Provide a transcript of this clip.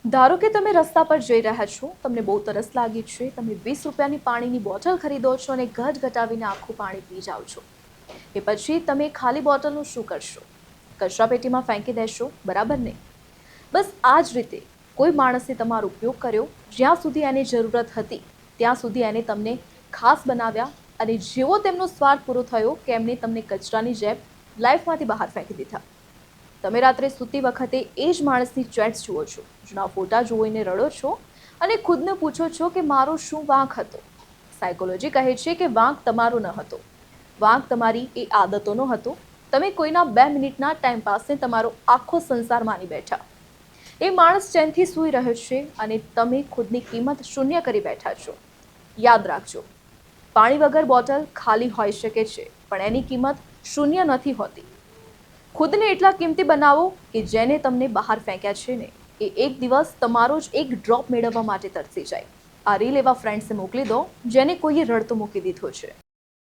ધારો કે તમે રસ્તા પર જઈ રહ્યા છો, તમને બહુ તરસ લાગી છે, તમે 20 રૂપિયાની પાણીની બોટલ ખરીદો છો અને ગટગટાવીને આખું પાણી પી જાઓ છો. એ પછી તમે ખાલી બોટલનું શું કરશો? કચરાપેટીમાં ફેંકી દેશો, બરાબર ને? બસ આ જ રીતે કોઈ માણસે તમારો ઉપયોગ કર્યો, જ્યાં સુધી એની જરૂરત હતી ત્યાં સુધી એને તમને ખાસ બનાવ્યા, અને જેવો તેમનો સ્વાર્થ પૂરો થયો કે એમણે તમને કચરાની જેમ લાઈફમાંથી બહાર ફેંકી દીધા. તમે રાત્રે સૂતી વખતે એ જ માણસની ચેટ્સ જુઓ છો, જૂના ફોટા જોઈને રડો છો અને ખુદને પૂછો છો કે મારો શું વાંક હતો. સાયકોલોજી કહે છે કે વાંક તમારો ન હતો, વાંક તમારી એ આદતોનો હતો. તમે કોઈના 2 મિનિટના ટાઈમ પાસને તમારો આખો સંસાર માની બેઠા. એ માણસ ચેનથી સૂઈ રહ્યો છે અને તમે ખુદની કિંમત શૂન્ય કરી બેઠા છો. યાદ રાખજો, પાણી વગર બોટલ ખાલી હોઈ શકે છે, પણ એની કિંમત શૂન્ય નથી હોતી. ખુદને એટલા કિંમતી બનાવો કે જેને તમને બહાર ફેંક્યા છે ને, એ એક દિવસ તમારો જ એક ડ્રોપ મેળવવા માટે તરસી જાય. આ રીલ એવા ફ્રેન્ડ્સને મોકલી દો જેને કોઈએ રડતો મૂકી દીધો છે.